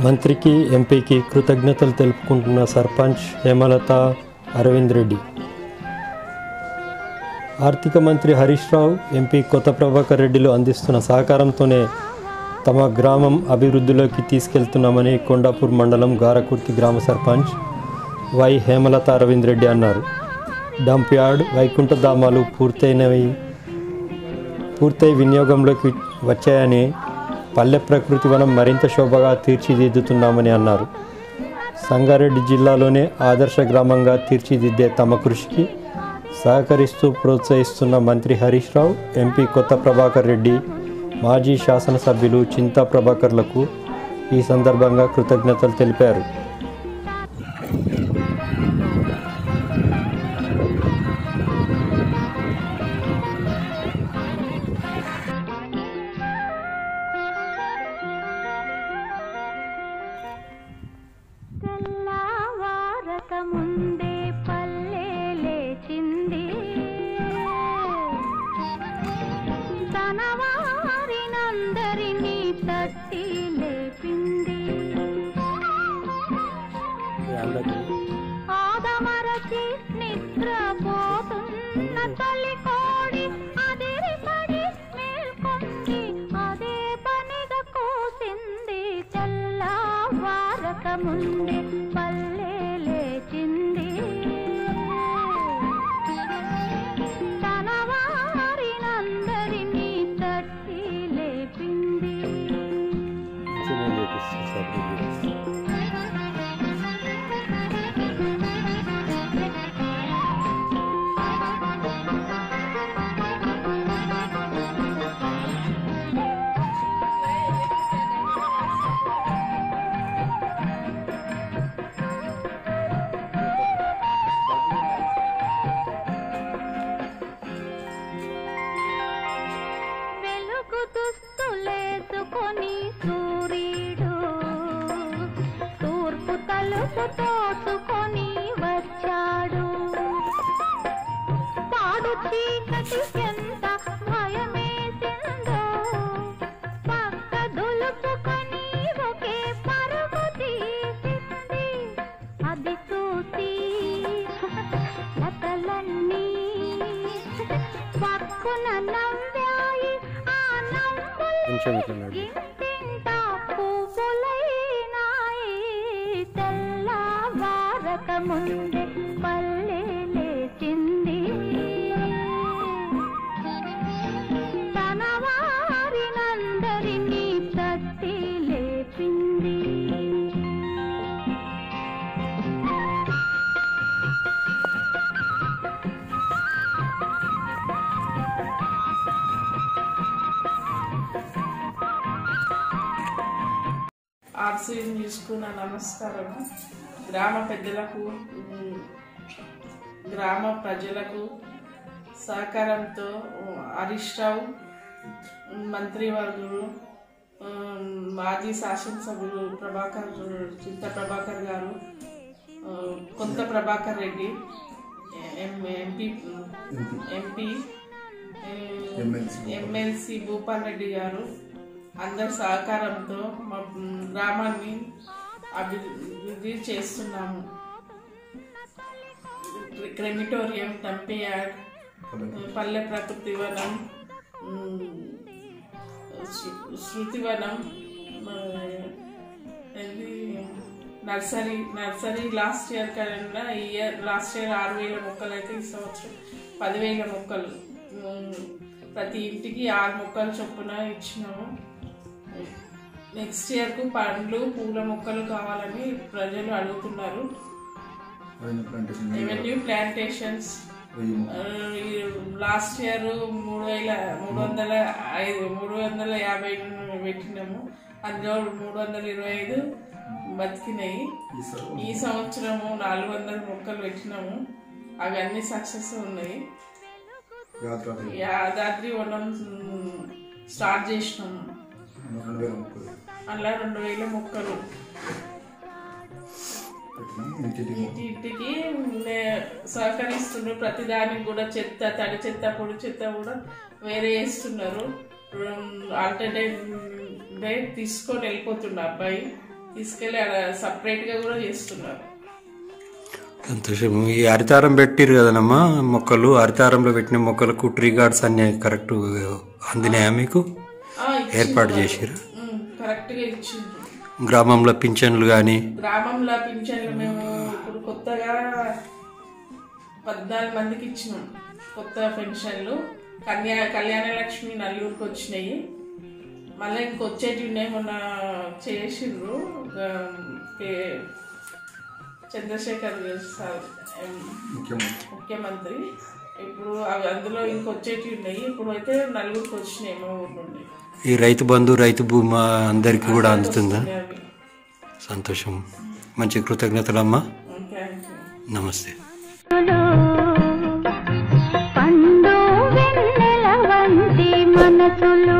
మంత్రికి ఎంపీకి కృతజ్ఞతలు తెలుపుకుంటున్న సర్పంచ్ హేమలత అరవింద్ రెడ్డి. ఆర్థిక మంత్రి హరీష్ రావు, ఎంపీ కొత్త ప్రభాకర్ రెడ్డిలు అందిస్తున్న సహకారంతోనే తమ గ్రామం అభివృద్ధిలోకి తీసుకెళ్తున్నామని కొండాపూర్ మండలం గారకుర్తి గ్రామ సర్పంచ్ వై హేమలత అరవింద్ రెడ్డి అన్నారు. డంప్ యార్డ్, వైకుంఠధామాలు పూర్తయి వినియోగంలోకి వచ్చాయని, పల్లె ప్రకృతి వనం మరింత శోభగా తీర్చిదిద్దుతున్నామని అన్నారు. సంగారెడ్డి జిల్లాలోనే ఆదర్శ గ్రామంగా తీర్చిదిద్దే తమ కృషికి సహకరిస్తూ ప్రోత్సహిస్తున్న మంత్రి హరీష్ రావు, ఎంపీ కొత్త ప్రభాకర్ రెడ్డి, మాజీ శాసనసభ్యులు చింతా ప్రభాకర్లకు ఈ సందర్భంగా కృతజ్ఞతలు తెలిపారు. ముందే పల్లె లేచింది, తన వారినందరినీ తట్టి లేపింది. ఆదమరచి నిద్రపోతున్న తల్లి కోడి అదిరిపడి మేల్కొంది, అదే పనిగా కూసింది. తెల్లవారక ముందే పల్లె లేచింది, తన వారినందరినీ తట్టి లేపింది. దుస్తులేసుకొని సూర్యుడు తూర్పు తలుపు తోసుకొని వచ్చాడు. పాడు చీకటి ఎంత భయమేసిందో, పక్క దులుపుకొని ఒకే పరుగు తీసింది. అది చూసి లతలన్నీ పక్కున నవ్వాయి. ఇంటింటా పువ్వులైనాయి. తెల్లవారక ముందే పల్లె లేచింది, తన వారినందరినీ తట్టి లేపింది. ఆర్సీ న్యూస్కు నా నమస్కారం. గ్రామ పెద్దలకు, గ్రామ ప్రజలకు సహకారంతో హరీష్ రావు, మంత్రివర్గులు, మాజీ శాసనసభ్యులు చింతా ప్రభాకర్ గారు, కొత్త ప్రభాకర్ రెడ్డి, ఎంపీ ఎమ్మెల్సీ భూపాల్ రెడ్డి గారు అందరి సహకారంతో మా గ్రామాన్ని అభివృద్ధి చేస్తున్నాము. క్రెమిటోరియం, డంప్ యార్డ్, పల్లె ప్రకృతి వనం, శృతివనం, నర్సరీ లాస్ట్ ఇయర్ కన్నా లాస్ట్ ఇయర్ 6,000 మొక్కలు అయితే ఈ సంవత్సరం 10,000 మొక్కలు, ప్రతి ఇంటికి 6 మొక్కలు చొప్పున ఇచ్చినాము. నెక్స్ట్ ఇయర్కు పండ్లు, పూల మొక్కలు కావాలని ప్రజలు అడుగుతున్నారు. రెవెన్యూ ప్లాంటేషన్స్ లాస్ట్ ఇయర్ 350 పెట్టినాము. అందులో 325 బతికినాయి. ఈ సంవత్సరము 400 మొక్కలు పెట్టినాము. అవి అన్ని సక్సెస్ ఉన్నాయి. యాదాద్రి వనం స్టార్ట్ చేసినాము. అలా 2,000 మొక్కలు ఇంటికి సహకరిస్తున్నారు. ప్రతిదానికి కూడా చెత్త, తడి చెత్త, పొడి చెత్త కూడా వేరే వేస్తున్నారు. ఆల్టర్నేట్ తీసుకొని వెళ్ళిపోతుండ అబ్బాయి. తీసుకెళ్ళి సపరేట్గా కూడా చేస్తున్నారు. సంతోషం. ఈ హరితారం పెట్టిరు కదనమ్మా మొక్కలు, హరితారంలో పెట్టిన మొక్కలకు ట్రీ గార్డ్స్ అన్నీ కరెక్ట్ అందినాయా మీకు? ఏర్పాటు చేసిరు? కరెక్ట్గా ఇచ్చిండ్రు. గ్రామంలో పింఛన్లు కానీ? గ్రామంలో పింఛన్లు మేము ఇప్పుడు కొత్తగా 14 మందికి ఇచ్చినాం కొత్త పెన్షన్లు. కళ్యాణ లక్ష్మి నల్లూరుకి వచ్చినాయి. మళ్ళీ ఇంకొచ్చేటి ఉన్నాయి, మొన్న చేసిండ్రు చంద్రశేఖర్ సార్ ముఖ్యమంత్రి. ఇప్పుడు అవి అందులో ఇంకొచ్చేటి ఉన్నాయి. ఇప్పుడు అయితే నలుగురికి వచ్చినాయి మా ఊరు నుండి. ఈ రైతు బంధు రైతు భూమా అందరికి కూడా అందుతుందా? సంతోషం. మంచి కృతజ్ఞతలమ్మా. నమస్తే. పండు వెన్నెల వంటి మనసులు